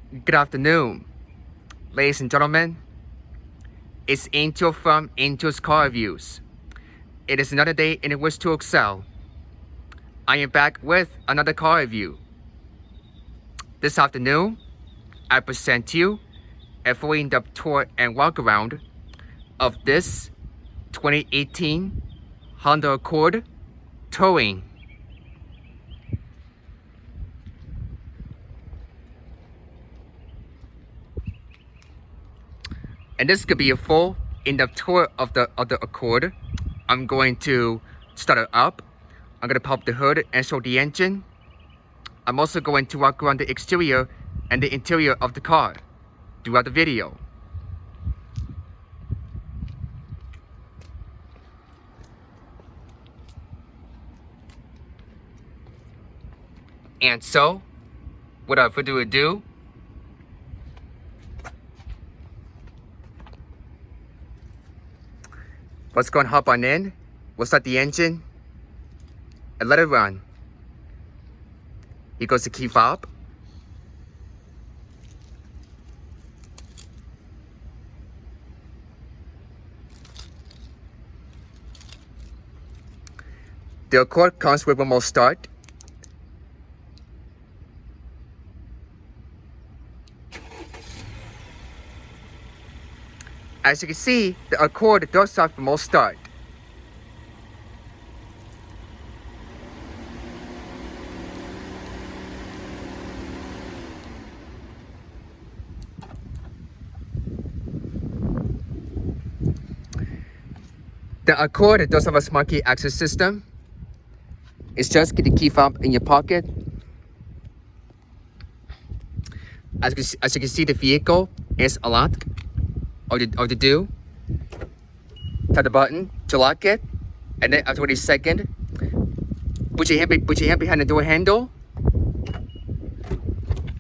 Good afternoon, ladies and gentlemen. It's Angel from Angel's Car Reviews. It is another day in which to excel. I am back with another car review. This afternoon, I present to you a full in-depth tour and walk around of this 2018 Honda Accord Touring. And this could be a full in-depth tour of the Accord. I'm going to start it up. I'm going to pop the hood and show the engine. I'm also going to walk around the exterior and the interior of the car throughout the video. And so, without further ado, let's go and hop on in. We'll start the engine and let it run. Here goes the key fob. The Accord comes with remote start. As you can see, the Accord does have remote start. The Accord does have a smart key access system. It's just get the key fob in your pocket. As you can see, the vehicle is unlocked. All you do, tap the button to lock it, and then after 1 second, put your hand behind the door handle,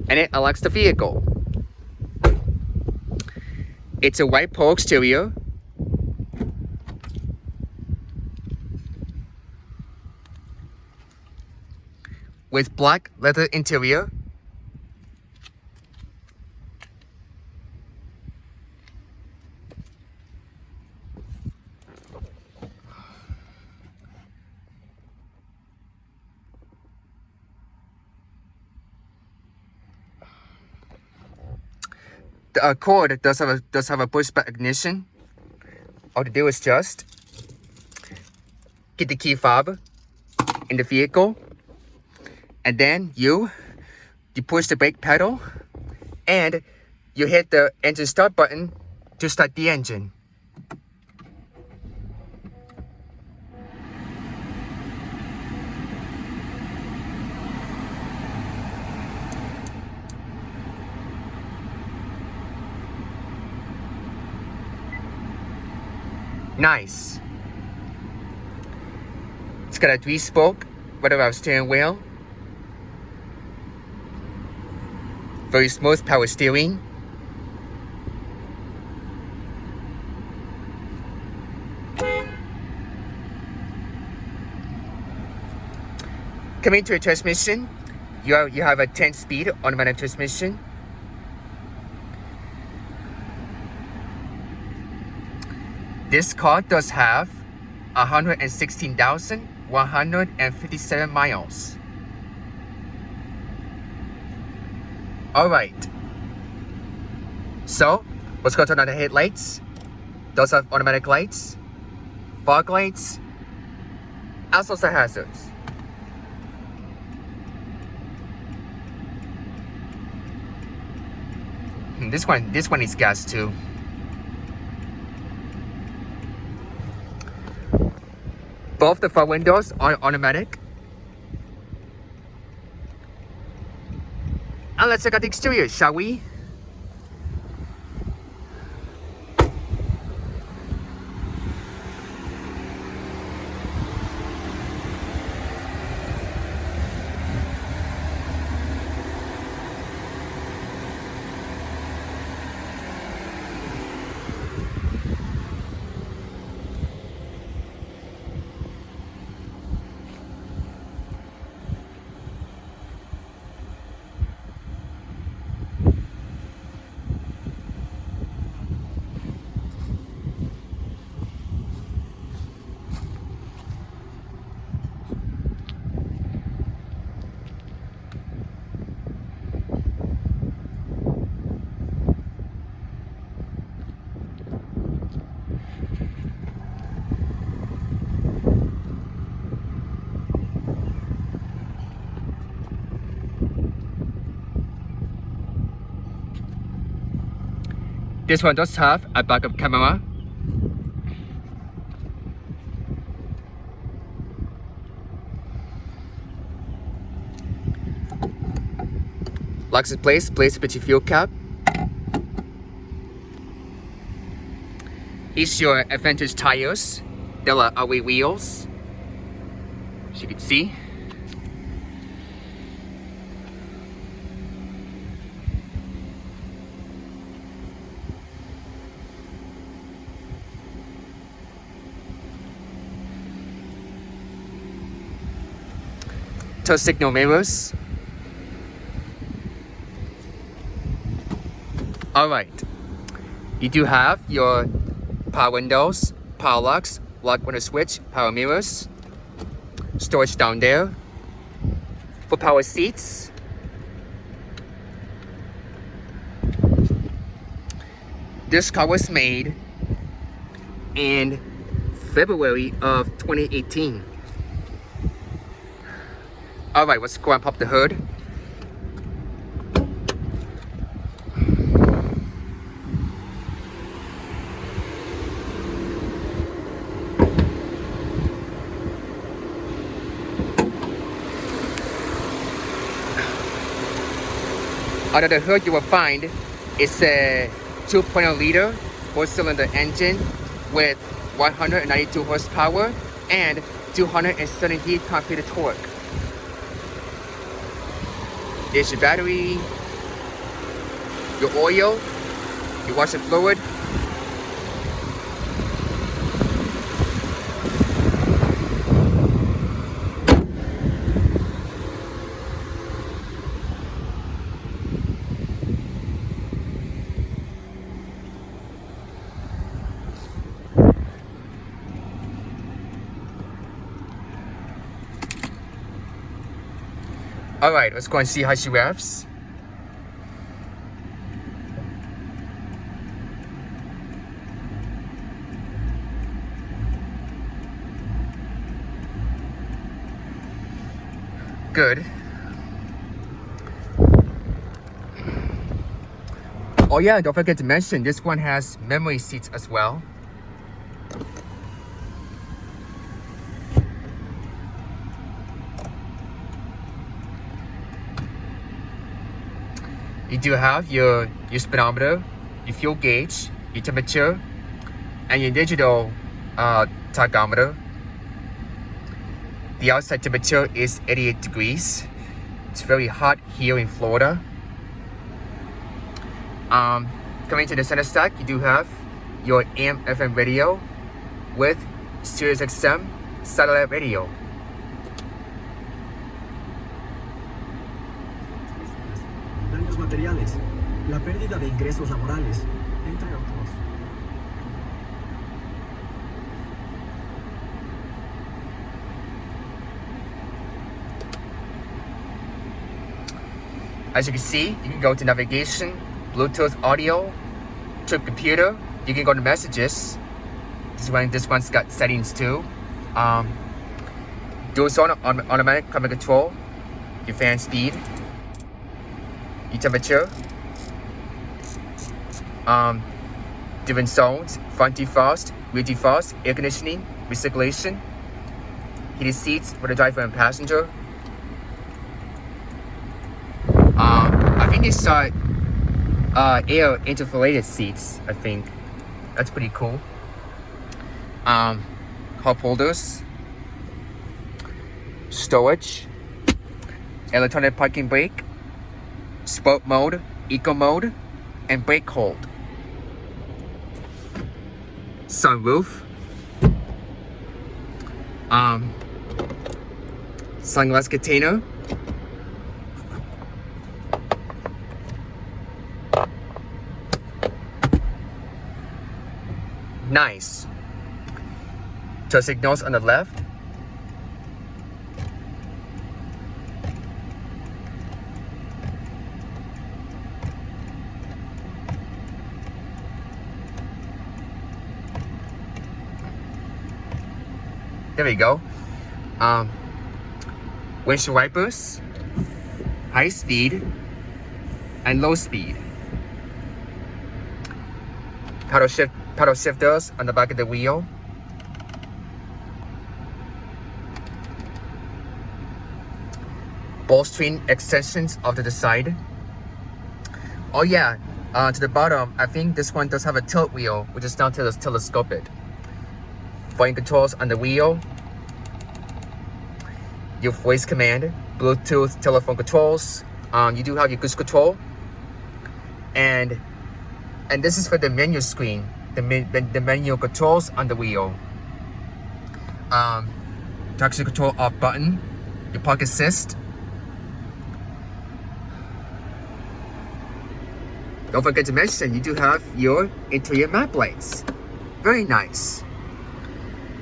and it unlocks the vehicle. It's a white pearl exterior. With black leather interior. The Accord does have a push button ignition. All to do is just get the key fob in the vehicle, and then you push the brake pedal, and you hit the engine start button to start the engine. Nice. It's got a 3-spoke rubber steering wheel. Very smooth power steering. Coming to a transmission, you have a 10-speed automatic transmission. This car does have 116,157 miles. Alright. So, let's go turn on the headlights. Those have automatic lights, fog lights, also the hazards. This one needs gas too. Both the front windows are automatic. And let's check out the exterior, shall we? This one does have a backup camera. Locks in place, with your fuel cap. Here's your Advantage tires. There are alloy wheels, as you can see. Turn signal mirrors. Alright, you do have your power windows, power locks, lock window switch, power mirrors, storage down there. For power seats, this car was made in February of 2018. Alright, let's go and pop the hood. Under the hood you will find it's a 2.0 liter 4-cylinder engine with 192 horsepower and 270 pound-feet of torque. There's your battery, your oil, your washer fluid. Alright, let's go and see how she revs. Good. Oh yeah, don't forget to mention this one has memory seats as well. You do have your speedometer, your fuel gauge, your temperature, and your digital tachometer. The outside temperature is 88 degrees. It's very hot here in Florida. Coming to the center stack, you do have your AM/FM radio with Sirius XM satellite radio. Daños materiales, la pérdida de ingresos laborales, entre otros. As you can see, you can go to navigation, Bluetooth audio, trip computer. You can go to messages. This one's got settings too. Dual zone automatic climate control, your fan speed, your temperature, different zones, front defrost, rear defrost, air conditioning, recirculation, heated seats for the driver and passenger. I think these are air interpolated seats. I think that's pretty cool. Cup holders, storage, electronic parking brake, sport mode, eco mode, and brake hold. Sunroof, sunglass container, nice. Turn signals on the left. There we go. Windshield wipers, high speed and low speed. paddle shifters on the back of the wheel. Bowstring extensions off to the side. Oh yeah, to the bottom, I think this one does have a tilt wheel, which is down to the telescopic. Volume controls on the wheel. Your voice command, Bluetooth telephone controls. You do have your cruise control. And this is for the menu screen, the menu controls on the wheel. Traction control off button, your park assist. Don't forget to mention you do have your interior map lights. Very nice.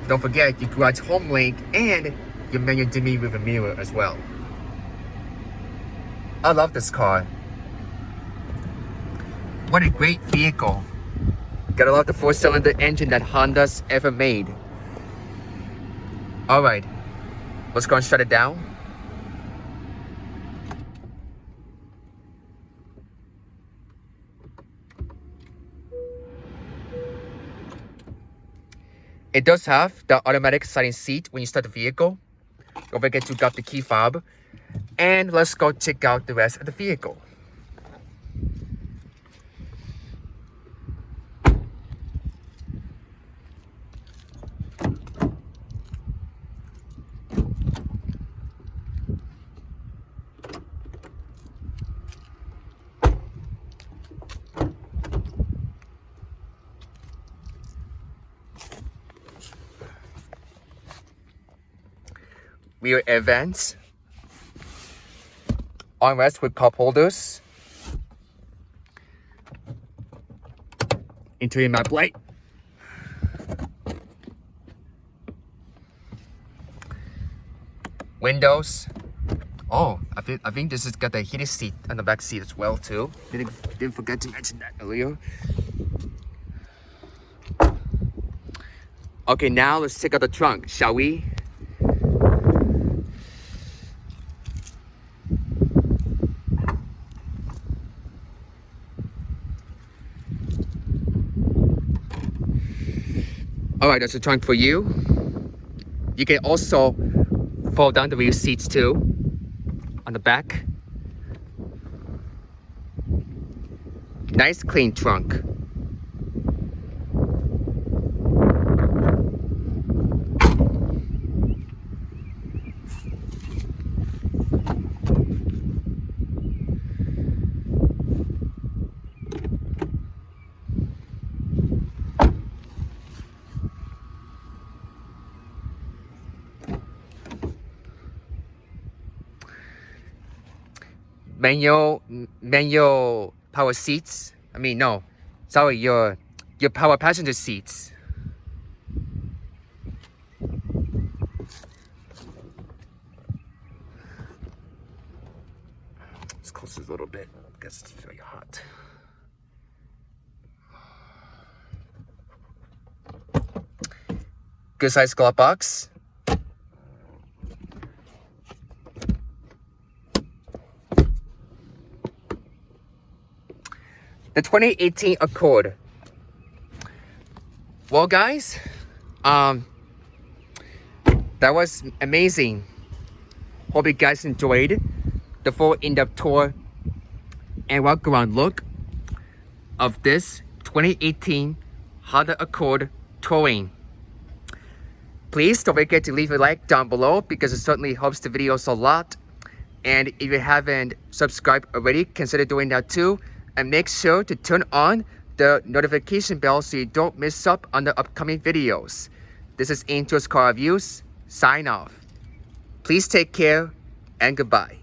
Don't forget your garage home link and your menu dimming with a mirror as well. I love this car. What a great vehicle. Gotta love the 4-cylinder engine that Honda's ever made. Alright, let's go and shut it down. It does have the automatic sliding seat when you start the vehicle. Don't forget to grab the key fob. And let's go check out the rest of the vehicle. Rear air vents, armrest with cup holders, interior map light, windows. Oh, I think this has got the heated seat on the back seat as well too. Didn't forget to mention that earlier. Okay, now let's check out the trunk, shall we? Alright, that's the trunk for you. You can also fold down the rear seats too, on the back. Nice clean trunk. Manual power seats. I mean, no, sorry, your power passenger seats. Let's close this a little bit because it's very hot. Good size glove box. The 2018 Accord. Well, guys, that was amazing. Hope you guys enjoyed the full in-depth tour and walk around look of this 2018 Honda Accord Touring. Please don't forget to leave a like down below because it certainly helps the videos a lot. And if you haven't subscribed already, consider doing that too. And make sure to turn on the notification bell so you don't miss up on the upcoming videos. This is Angel's Car Reviews. Sign off. Please take care and goodbye.